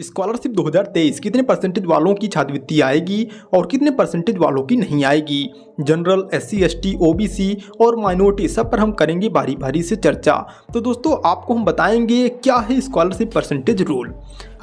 Scholarship 2023 कितने percentage वालों की छात्रवृत्ति आएगी और कितने परसेंटेज वालों की नहीं आएगी। जनरल, एससी, एसटी, ओबीसी और माइनॉरिटी सब पर हम करेंगे बारी बारी से चर्चा। तो दोस्तों आपको हम बताएंगे क्या है स्कॉलरशिप परसेंटेज रूल।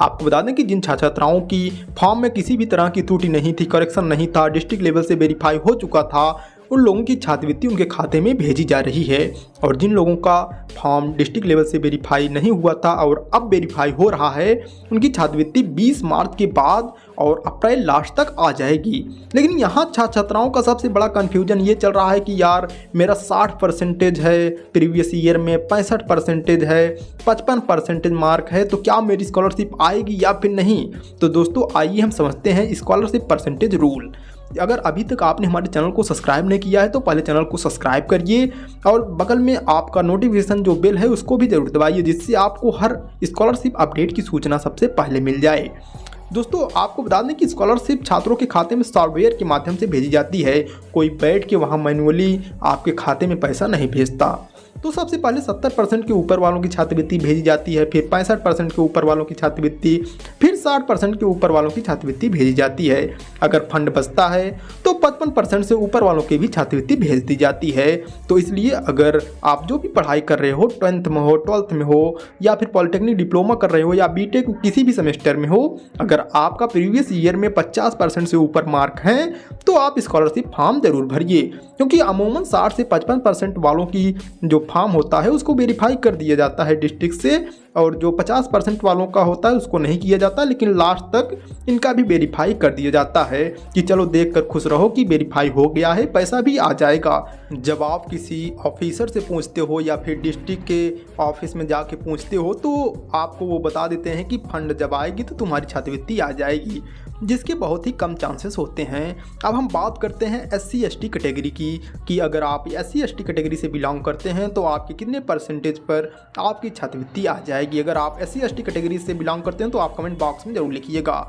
आपको बता दें कि जिन छात्र छात्राओं की फॉर्म में किसी भी तरह की त्रुटि नहीं थी, करेक्शन नहीं था, डिस्ट्रिक्ट लेवल से वेरीफाई हो चुका था, उन लोगों की छात्रवृत्ति उनके खाते में भेजी जा रही है। और जिन लोगों का फॉर्म डिस्ट्रिक्ट लेवल से वेरीफाई नहीं हुआ था और अब वेरीफाई हो रहा है, उनकी छात्रवृत्ति 20 मार्च के बाद और अप्रैल लास्ट तक आ जाएगी। लेकिन यहाँ छात्र छात्राओं का सबसे बड़ा कन्फ्यूजन ये चल रहा है कि यार मेरा 60% है, प्रीवियस ईयर में 65% है, 55% मार्क है, तो क्या मेरी स्कॉलरशिप आएगी या फिर नहीं। तो दोस्तों आइए हम समझते हैं स्कॉलरशिप परसेंटेज रूल। अगर अभी तक आपने हमारे चैनल को सब्सक्राइब नहीं किया है तो पहले चैनल को सब्सक्राइब करिए और बगल में आपका नोटिफिकेशन जो बेल है उसको भी जरूर दबाइए, जिससे आपको हर स्कॉलरशिप अपडेट की सूचना सबसे पहले मिल जाए। दोस्तों आपको बता दें कि स्कॉलरशिप छात्रों के खाते में सॉफ्टवेयर के माध्यम से भेजी जाती है। कोई बैठ के वहाँ मैनुअली आपके खाते में पैसा नहीं भेजता। तो सबसे पहले 70% के ऊपर वालों की छात्रवृत्ति भेजी जाती है, फिर 65% के ऊपर वालों की छात्रवृत्ति, फिर 60% के ऊपर वालों की छात्रवृत्ति भेजी जाती है। अगर फंड बचता है तो 55% से ऊपर वालों की भी छात्रवृत्ति भेज दी जाती है। तो इसलिए अगर आप जो भी पढ़ाई कर रहे हो, 10th में हो, 12th में हो, या फिर पॉलिटेक्निक डिप्लोमा कर रहे हो, या बीटेक किसी भी सेमेस्टर में हो, अगर आपका प्रीवियस ईयर में 50% से ऊपर मार्क हैं तो आप स्कॉलरशिप फॉर्म जरूर भरिए। क्योंकि अमूमन 60 से 55% वालों की जो फॉर्म होता है उसको वेरीफाई कर दिया जाता है डिस्ट्रिक्ट से, और जो 50% वालों का होता है उसको नहीं किया जाता, लेकिन लास्ट तक इनका भी वेरीफाई कर दिया जाता है कि चलो देखकर खुश रहो कि वेरीफाई हो गया है, पैसा भी आ जाएगा। जब आप किसी ऑफिसर से पूछते हो या फिर डिस्ट्रिक्ट के ऑफिस में जाके पूछते हो तो आपको वो बता देते हैं कि फंड जब आएगी तो तुम्हारी छात्रवृत्ति आ जाएगी, जिसके बहुत ही कम चांसेस होते हैं। अब हम बात करते हैं एससी एसटी कैटेगरी की कि अगर आप एससी एसटी कैटेगरी से बिलोंग करते हैं तो आपके कितने परसेंटेज पर आपकी छात्रवृत्ति आ जाएगी। अगर आप एससी एसटी कैटेगरी से बिलोंग करते हैं तो आप कमेंट बॉक्स में जरूर लिखिएगा।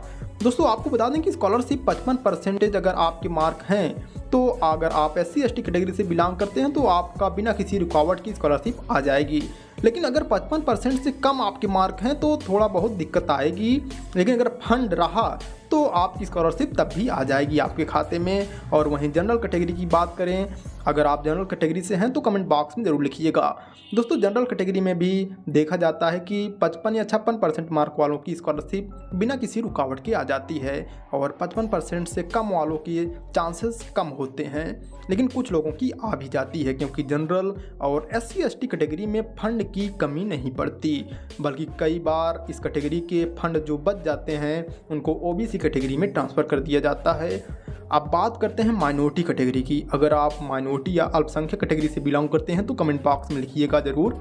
दोस्तों आपको बता दें कि स्कॉलरशिप 55% अगर आपके मार्क हैं, तो अगर आप एससी एसटी कैटेगरी से बिलोंग करते हैं तो आपका बिना किसी रुकावट की स्कॉलरशिप आ जाएगी। लेकिन अगर 55% से कम आपके मार्क हैं तो थोड़ा बहुत दिक्कत आएगी, लेकिन अगर फंड रहा तो आपकी स्कॉलरशिप तब भी आ जाएगी आपके खाते में। और वहीं जनरल कैटेगरी की बात करें, अगर आप जनरल कैटेगरी से हैं तो कमेंट बॉक्स में ज़रूर लिखिएगा। दोस्तों जनरल कैटेगरी में भी देखा जाता है कि 55 या 56% मार्क वालों की स्कॉलरशिप बिना किसी रुकावट के आ जाती है और 55% से कम वालों के चांसेस कम होते हैं, लेकिन कुछ लोगों की आ भी जाती है क्योंकि जनरल और एससी एसटी कैटेगरी में फंड की कमी नहीं पड़ती, बल्कि कई बार इस कैटेगरी के फंड जो बच जाते हैं उनको ओबीसी कैटेगरी में ट्रांसफ़र कर दिया जाता है। अब बात करते हैं माइनॉरिटी कैटेगरी की। अगर आप माइनॉरिटी या अल्पसंख्यक कैटेगरी से बिलोंग करते हैं तो कमेंट बॉक्स में लिखिएगा ज़रूर।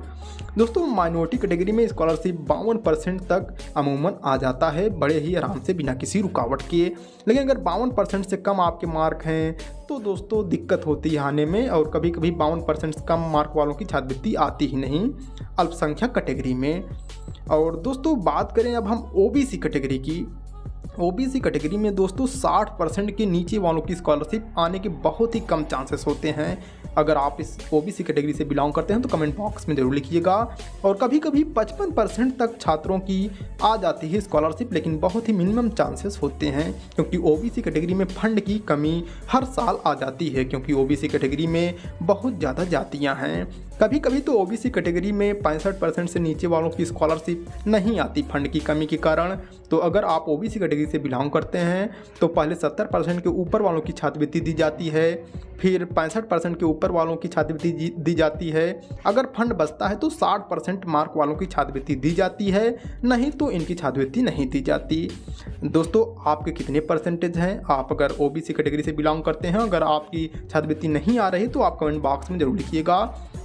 दोस्तों माइनॉरिटी कैटेगरी में स्कॉलरशिप 52% तक अमूमन आ जाता है, बड़े ही आराम से बिना किसी रुकावट के। लेकिन अगर 52% से कम आपके मार्क हैं तो दोस्तों दिक्कत होती है आने में, और कभी कभी 52% से कम मार्क वालों की छात्रवृत्ति आती ही नहीं अल्पसंख्यक कैटेगरी में। और दोस्तों बात करें अब हम ओबीसी कैटेगरी की। ओबीसी कैटेगरी में दोस्तों 60% के नीचे वालों की स्कॉलरशिप आने के बहुत ही कम चांसेस होते हैं। अगर आप इस ओबीसी कैटेगरी से बिलोंग करते हैं तो कमेंट बॉक्स में ज़रूर लिखिएगा। और कभी कभी 55% तक छात्रों की आ जाती है स्कॉलरशिप, लेकिन बहुत ही मिनिमम चांसेस होते हैं क्योंकि ओबीसी कैटेगरी में फंड की कमी हर साल आ जाती है, क्योंकि ओबीसी कैटेगरी में बहुत ज़्यादा जातियाँ हैं। कभी कभी तो ओबीसी कैटेगरी में 65% से नीचे वालों की स्कॉलरशिप नहीं आती फंड की कमी के कारण। तो अगर आप ओबीसी कैटेगरी से बिलोंग करते हैं तो पहले 70% के ऊपर वालों की छात्रवृत्ति दी जाती है, फिर 65% के ऊपर वालों की छात्रवृत्ति दी जाती है। अगर फंड बचता है तो 60% मार्क वालों की छात्रवृत्ति दी जाती है, नहीं तो इनकी छात्रवृत्ति नहीं दी जाती। दोस्तों आपके कितने परसेंटेज हैं? आप अगर ओबीसी कैटेगरी से बिलोंग करते हैं, अगर आपकी छात्रवृत्ति नहीं आ रही तो आप कमेंट बॉक्स में ज़रूर लिखिएगा।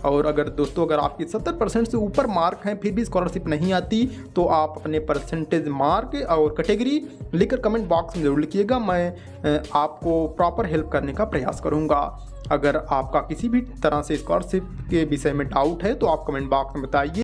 और अगर दोस्तों अगर आपकी 70% से ऊपर मार्क हैं फिर भी स्कॉलरशिप नहीं आती तो आप अपने परसेंटेज मार्क और कैटेगरी लिखकर कमेंट बॉक्स में ज़रूर लिखिएगा। मैं आपको प्रॉपर हेल्प करने का प्रयास करूँगा। अगर आपका किसी भी तरह से स्कॉलरशिप के विषय में डाउट है तो आप कमेंट बॉक्स में बताइए।